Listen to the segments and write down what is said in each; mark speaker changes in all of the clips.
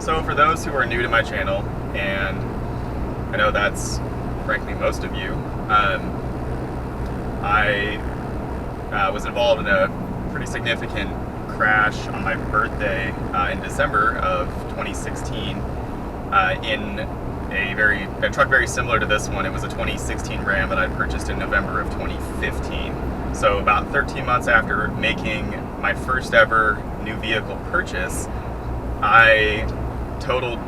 Speaker 1: So for those who are new to my channel, and I know that's frankly most of you, I was involved in a pretty significant crash on my birthday in December of 2016 in a truck very similar to this one. It was a 2016 Ram that I purchased in November of 2015. So about 13 months after making my first ever new vehicle purchase, I totaled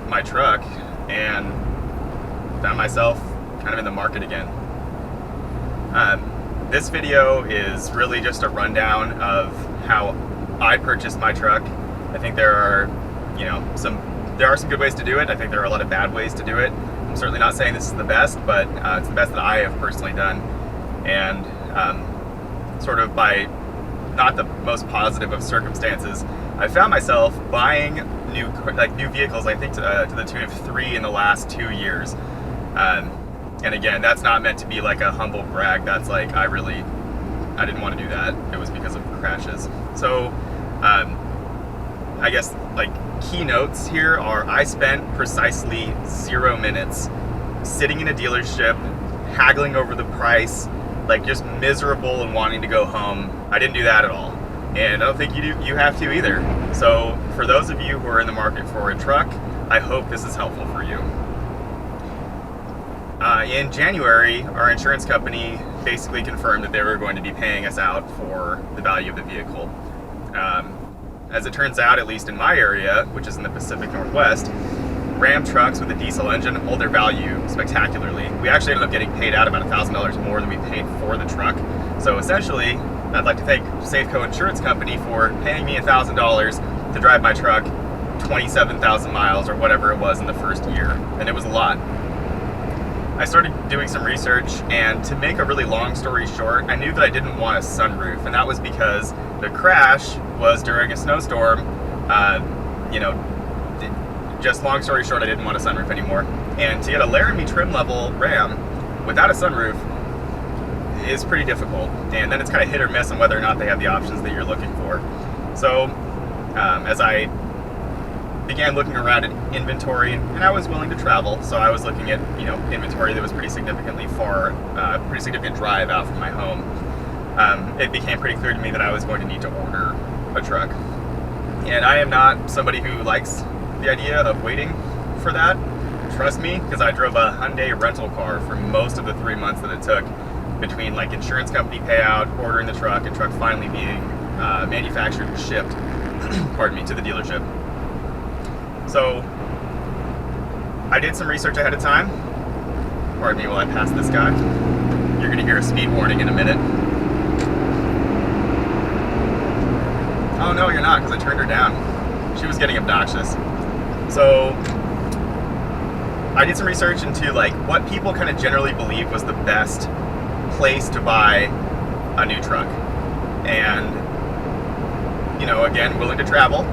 Speaker 1: my truck and found myself kind of in the market again. This video is really just a rundown of how I purchased my truck. I think there are some good ways to do it. I think there are a lot of bad ways to do it. I'm certainly not saying this is the best, but it's the best that I have personally done. And sort of by not the most positive of circumstances, I found myself buying new vehicles, I think to the tune of 3 in the last 2 years. And again, that's not meant to be like a humble brag. That's like, I didn't want to do that. It was because of crashes. So I guess like key notes here are: I spent precisely 0 minutes sitting in a dealership, haggling over the price, like just miserable and wanting to go home. I didn't do that at all. And I don't think you have to either. So for those of you who are in the market for a truck, I hope this is helpful for you. In January, our insurance company basically confirmed that they were going to be paying us out for the value of the vehicle. As it turns out, at least in my area, which is in the Pacific Northwest, Ram trucks with a diesel engine hold their value spectacularly. We actually ended up getting paid out about $1,000 more than we paid for the truck. So essentially, I'd like to thank Safeco Insurance Company for paying me $1,000 to drive my truck 27,000 miles or whatever it was in the first year, and it was a lot. I started doing some research, and to make a really long story short, I knew that I didn't want a sunroof, and that was because the crash was during a snowstorm. Just long story short, I didn't want a sunroof anymore. And to get a Laramie trim level Ram without a sunroof is pretty difficult, and then it's kind of hit or miss on whether or not they have the options that you're looking for. So as I began looking around at inventory, and I was willing to travel, so I was looking at inventory that was pretty significant drive out from my home. It became pretty clear to me that I was going to need to order a truck, and I am not somebody who likes the idea of waiting for that. Trust me, because I drove a Hyundai rental car for most of the 3 months that it took between like insurance company payout, ordering the truck, and truck finally being manufactured and shipped to the dealership. So I did some research ahead of time. Pardon me while I pass this guy. You're going to hear a speed warning in a minute. Oh no, you're not, because I turned her down. She was getting obnoxious. So I did some research into like what people kind of generally believe was the best place to buy a new truck. And again, willing to travel.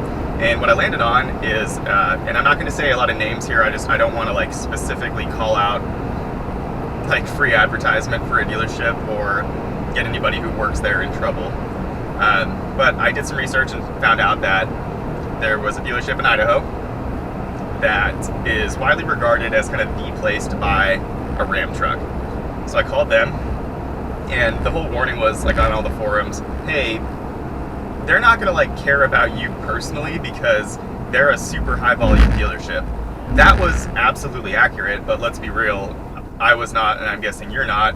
Speaker 1: And what I landed on is, and I'm not going to say a lot of names here. I don't want to like specifically call out like free advertisement for a dealership or get anybody who works there in trouble. But I did some research and found out that there was a dealership in Idaho that is widely regarded as kind of the place to buy a Ram truck. So I called them, and the whole warning was like on all the forums, hey, they're not going to like care about you personally because they're a super high volume dealership. That was absolutely accurate, but let's be real, I was not, and I'm guessing you're not,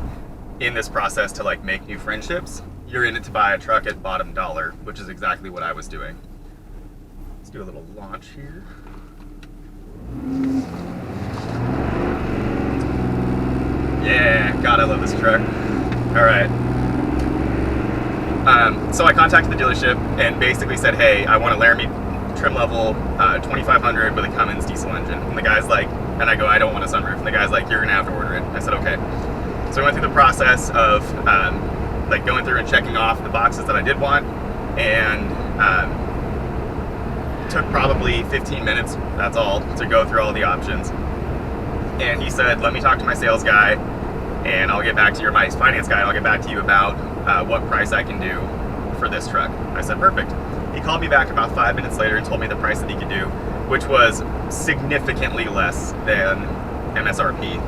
Speaker 1: in this process to like make new friendships. You're in it to buy a truck at bottom dollar, which is exactly what I was doing. Let's do a little launch here. Yeah, God, I love this truck. All right. So I contacted the dealership and basically said, hey, I want a Laramie trim level 2500 with a Cummins diesel engine. And the guy's like, and I go, I don't want a sunroof. And the guy's like, you're gonna have to order it. I said, okay. So I went through the process of like going through and checking off the boxes that I did want, and took probably 15 minutes, that's all, to go through all the options. And he said, let me talk to my sales guy, and I'll get back to you, or my finance guy, and I'll get back to you about what price I can do for this truck. I said, perfect. He called me back about 5 minutes later and told me the price that he could do. which was significantly less than MSRP.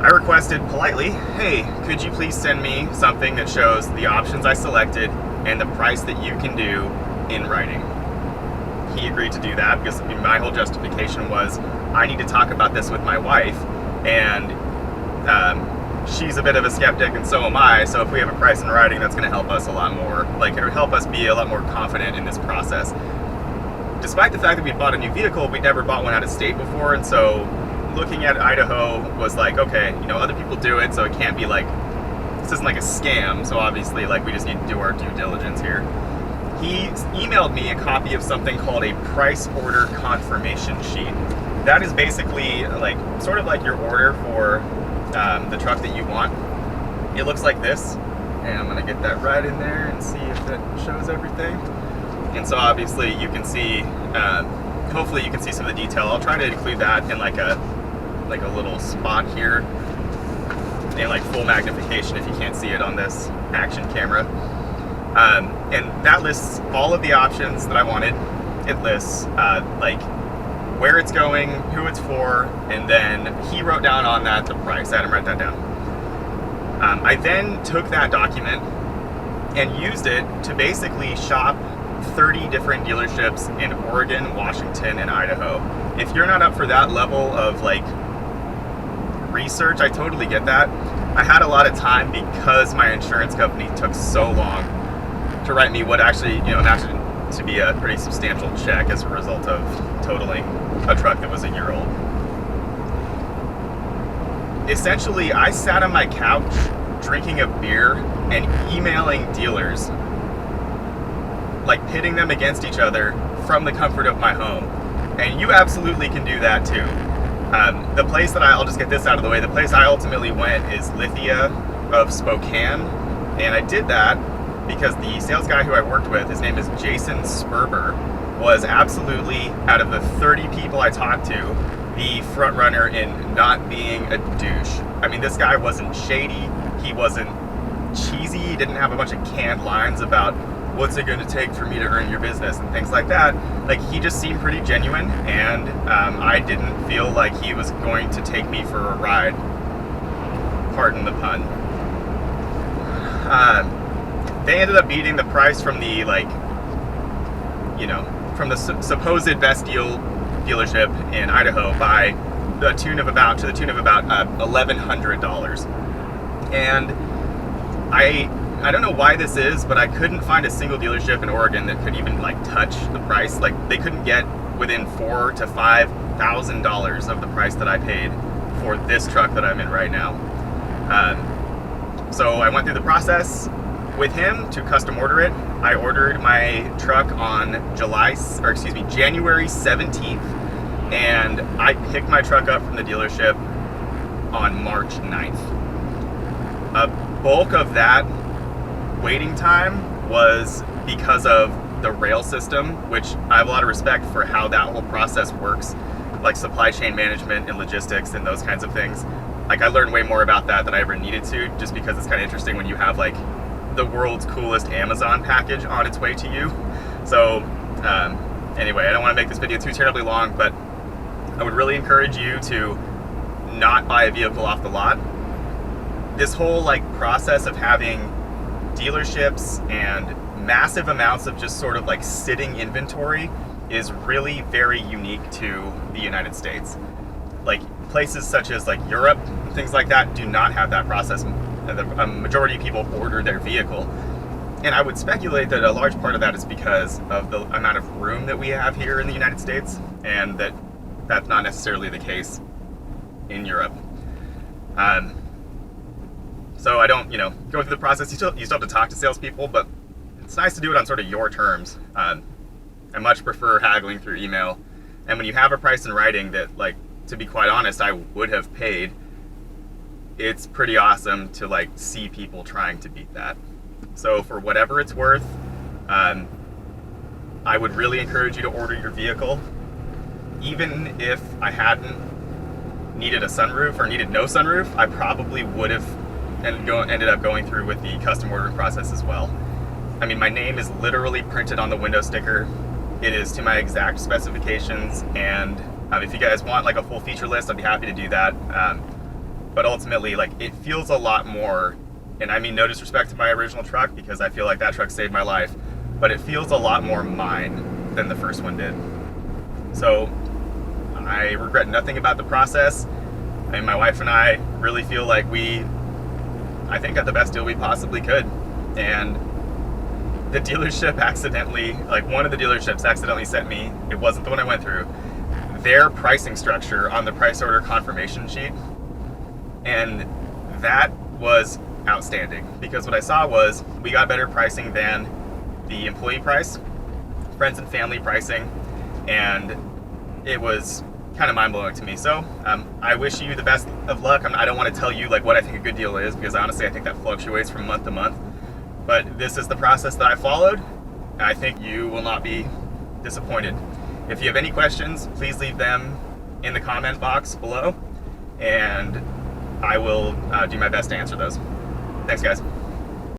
Speaker 1: I requested politely, hey, could you please send me something that shows the options I selected and the price that you can do in writing? He agreed to do that because my whole justification was I need to talk about this with my wife, and she's a bit of a skeptic and so am I, so if we have a price in writing, that's going to help us a lot more. Like, it'll help us be a lot more confident in this process. Despite the fact that we bought a new vehicle, we'd never bought one out of state before, and so looking at Idaho was like, okay, you know, other people do it, so it can't be like, this isn't like a scam, so obviously, like, we just need to do our due diligence here. He emailed me a copy of something called a price order confirmation sheet. That is basically like, sort of like your order for the truck that you want. It looks like this, and I'm gonna get that right in there and see if that shows everything. And so obviously you can see, hopefully you can see some of the detail. I'll try to include that in like a little spot here in like full magnification if you can't see it on this action camera. And that lists all of the options that I wanted. It lists like where it's going, who it's for, and then he wrote down on that the price. I had him write that down. I then took that document and used it to basically shop 30 different dealerships in Oregon, Washington, and Idaho. If you're not up for that level of like research, I totally get that. I had a lot of time because my insurance company took so long to write me what actually, you know, amounted to be a pretty substantial check as a result of totaling a truck that was a year old. Essentially, I sat on my couch drinking a beer and emailing dealers, like pitting them against each other from the comfort of my home. And you absolutely can do that too. The place that I'll just get this out of the way, the place I ultimately went is Lithia of Spokane. And I did that because the sales guy who I worked with, his name is Jason Sperber, was absolutely, out of the 30 people I talked to, the front runner in not being a douche. I mean, this guy wasn't shady, he wasn't cheesy, he didn't have a bunch of canned lines about what's it going to take for me to earn your business and things like that. Like, he just seemed pretty genuine, and I didn't feel like he was going to take me for a ride. Pardon the pun. They ended up beating the price from the, like, you know, from the supposed best dealership in Idaho by the tune of about $1,100. And I don't know why this is, but I couldn't find a single dealership in Oregon that could even like touch the price. Like, they couldn't get within $4,000 to $5,000 of the price that I paid for this truck that I'm in right now. So I went through the process with him to custom order it. I ordered my truck on January 17th, and I picked my truck up from the dealership on March 9th. A bulk of that waiting time was because of the rail system, which I have a lot of respect for how that whole process works, like supply chain management and logistics and those kinds of things. Like, I learned way more about that than I ever needed to, just because it's kind of interesting when you have like the world's coolest Amazon package on its way to you. So anyway, I don't want to make this video too terribly long, but I would really encourage you to not buy a vehicle off the lot. This whole like process of having dealerships and massive amounts of just sort of like sitting inventory is really very unique to the United States. Like, places such as like Europe, things like that, do not have that process. A majority of people order their vehicle, and I would speculate that a large part of that is because of the amount of room that we have here in the United States, and that's not necessarily the case in Europe. So I don't, go through the process. You still have to talk to salespeople, but it's nice to do it on sort of your terms. I much prefer haggling through email, and when you have a price in writing that, like, to be quite honest, I would have paid, it's pretty awesome to like see people trying to beat that. So for whatever it's worth, I would really encourage you to order your vehicle. Even if I hadn't needed a sunroof or needed no sunroof, I probably would have ended up going through with the custom ordering process as well. I mean, my name is literally printed on the window sticker. It is to my exact specifications, and if you guys want like a full feature list, I'd be happy to do that. But ultimately, like, it feels a lot more, and I mean no disrespect to my original truck because I feel like that truck saved my life, but it feels a lot more mine than the first one did. So I regret nothing about the process. I mean, my wife and I really feel like I think got the best deal we possibly could. And the dealership accidentally, like one of the dealerships accidentally sent me, it wasn't the one I went through, their pricing structure on the price order confirmation sheet. And that was outstanding because what I saw was we got better pricing than the employee price, friends and family pricing, and it was kind of mind-blowing to me. So I wish you the best of luck. I don't want to tell you like what I think a good deal is because honestly I think that fluctuates from month to month, but this is the process that I followed, and I think you will not be disappointed. If you have any questions, please leave them in the comment box below, and I will do my best to answer those. Thanks, guys.